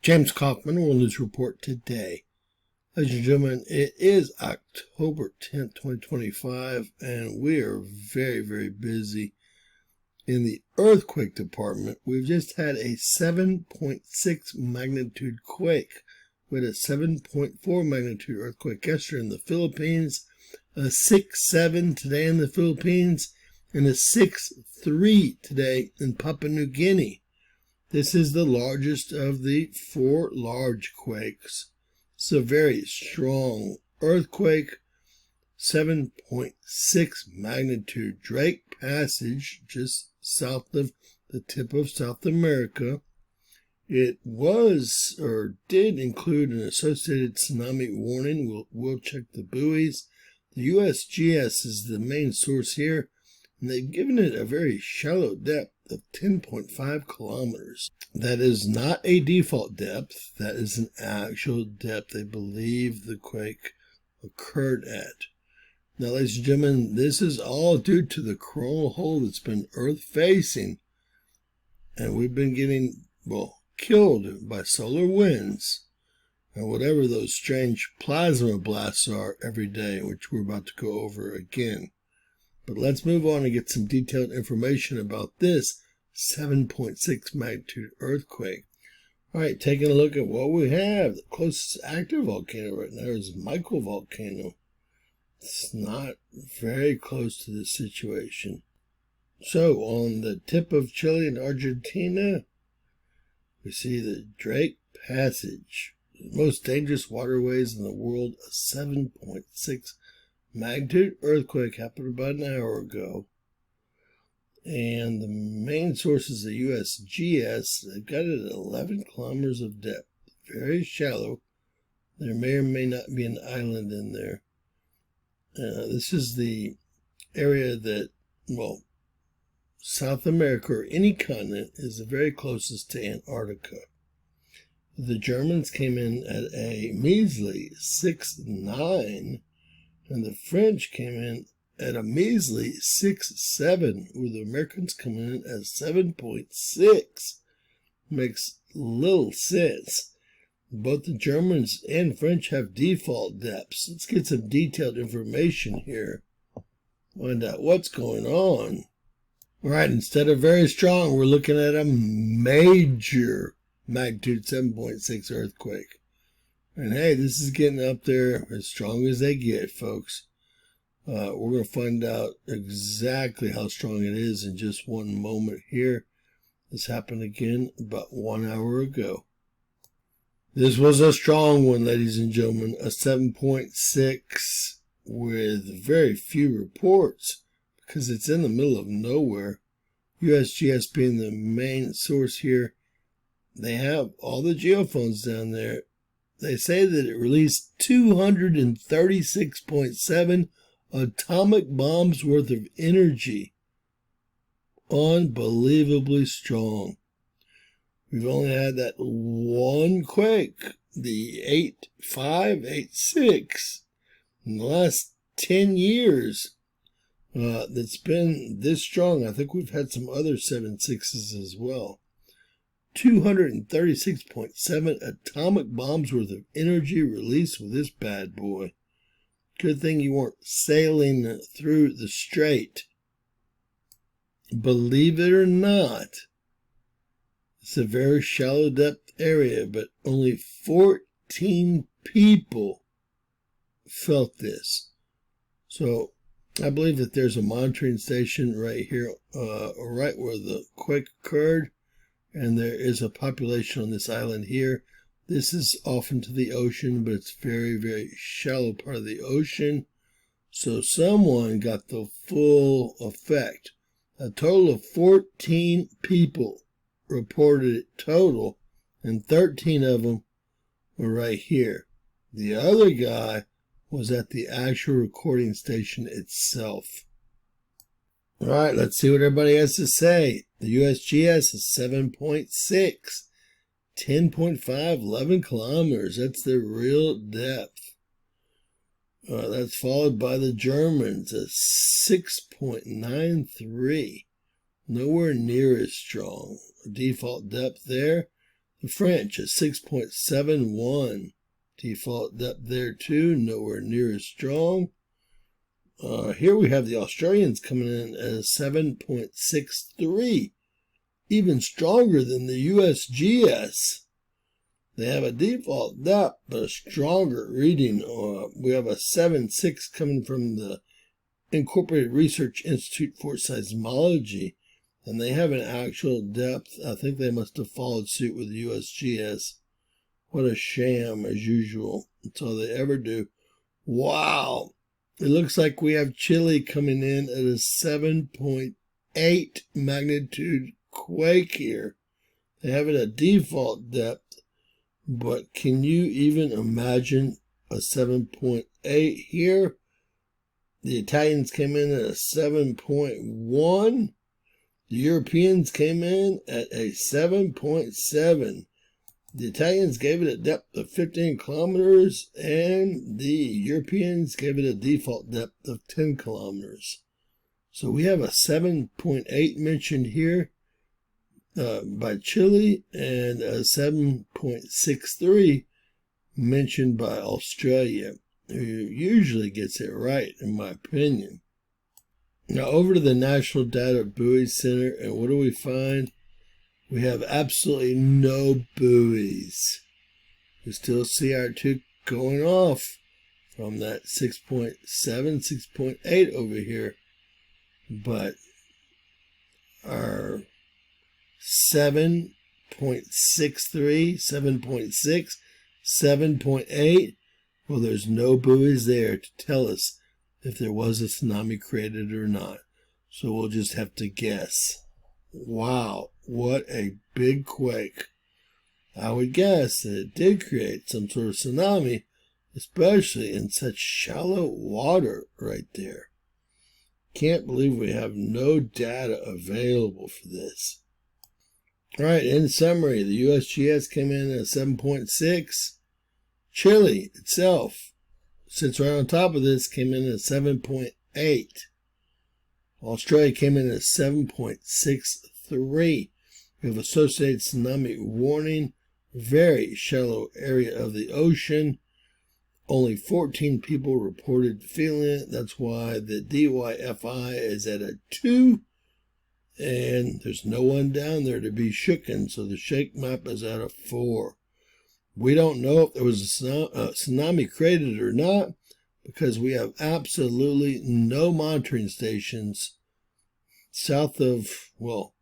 James Kaufman, World News Report today. Ladies and gentlemen, it is October 10th, 2025, and we are very, very busy in the earthquake department. We've just had a 7.6 magnitude quake. We had a 7.4 magnitude earthquake yesterday in the Philippines, a 6.7 today in the Philippines, and a 6.3 today in Papua New Guinea. This is the largest of the 4 large quakes. It's a very strong earthquake, 7.6 magnitude. Drake Passage, just south of the tip of South America. It was, or did include, an associated tsunami warning. We'll check the buoys. The USGS is the main source here, and they've given it a very shallow depth of 10.5 kilometers. That is not a default depth. That is an actual depth they believe the quake occurred at. Now, ladies and gentlemen, this is all due to the coronal hole that's been Earth-facing, and we've been getting, killed by solar winds and whatever those strange plasma blasts are every day, which we're about to go over again. But let's move on and get some detailed information about this 7.6 magnitude earthquake. All right, taking a look at what we have. The closest active volcano right now is Michael volcano. It's not very close to this situation. So on the tip of Chile and Argentina, we see the Drake Passage, the most dangerous waterways in the world. A 7.6 magnitude earthquake happened about an hour ago. And the main source is the USGS. They've got it at 11 kilometers of depth. Very shallow. There may or may not be an island in there. This is the area that, South America or any continent is the very closest to Antarctica. The Germans came in at a measly 6.9, and the French came in at a measly 6.7, with the Americans coming in at 7.6. Makes little sense. Both the Germans and French have default depths. Let's get some detailed information here. Find out what's going on. All right, instead of very strong, we're looking at a major magnitude 7.6 earthquake. And hey, this is getting up there as strong as they get, folks. We're going to find out exactly how strong it is in just one moment here. This happened again about 1 hour ago. This was a strong one, ladies and gentlemen, a 7.6 with very few reports because it's in the middle of nowhere. USGS being the main source here. They have all the geophones down there. They say that it released 236.7 atomic bombs worth of energy. Unbelievably strong. We've only had that one quake, the 8.5, 8.6, in the last 10 years that's been this strong. I think we've had some other 7.6s as well. 236.7 atomic bombs worth of energy released with this bad boy. Good thing you weren't sailing through the strait. Believe it or not, it's a very shallow depth area, but only 14 people felt this. So I believe that there's a monitoring station right here, right where the quake occurred, and there is a population on this island here. This is off into the ocean, but it's very, very shallow part of the ocean. So someone got the full effect. A total of 14 people reported it total, and 13 of them were right here. The other guy was at the actual recording station itself. All right, let's see what everybody has to say. The USGS is 7.6. 10.5, 11 kilometers. That's the real depth. That's followed by the Germans at 6.93. Nowhere near as strong. Default depth there. The French at 6.71. Default depth there too, nowhere near as strong. Here we have the Australians coming in at 7.63. Even stronger than the USGS. They have a default depth, but a stronger reading. We have a 7.6 coming from the Incorporated Research Institute for Seismology, and they have an actual depth. I think they must have followed suit with the USGS. What a sham, as usual. That's all they ever do. Wow. It looks like we have Chile coming in at a 7.8 magnitude quake here. They have it at default depth, but can you even imagine a 7.8 here? The Italians came in at a 7.1. The Europeans came in at a 7.7. The Italians gave it a depth of 15 kilometers, and the Europeans gave it a default depth of 10 kilometers. So we have a 7.8 mentioned here by Chile, and a 7.63 mentioned by Australia, who usually gets it right, in my opinion. Now over to the National Data Buoy Center, and what do we find? We have absolutely no buoys. We still see our two going off from that 6.7, 6.8 over here. But our 7.63, 7.6, 7.8, well, there's no buoys there to tell us if there was a tsunami created or not. So we'll just have to guess. Wow, what a big quake. I would guess that it did create some sort of tsunami, especially in such shallow water right there. Can't believe we have no data available for this. All right, in summary, the USGS came in at 7.6. Chile itself, sits right on top of this, came in at 7.8. Australia came in at 7.63. We have associated tsunami warning, very shallow area of the ocean. Only 14 people reported feeling it. That's why the DYFI is at a 2. And there's no one down there to be shooken, so the shake map is at a 4. We don't know if there was a tsunami created or not, because we have absolutely no monitoring stations south of, well,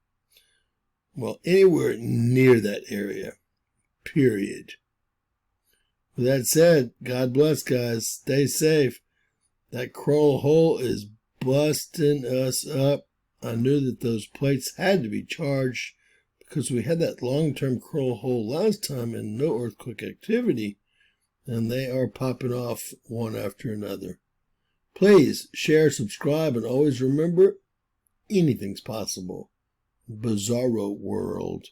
anywhere near that area, period. With that said, God bless, guys. Stay safe. That coral hole is busting us up. I knew that those plates had to be charged because we had that long-term coral hole last time and no earthquake activity, and they are popping off one after another. Please share, subscribe, and always remember, anything's possible. Bizarro world.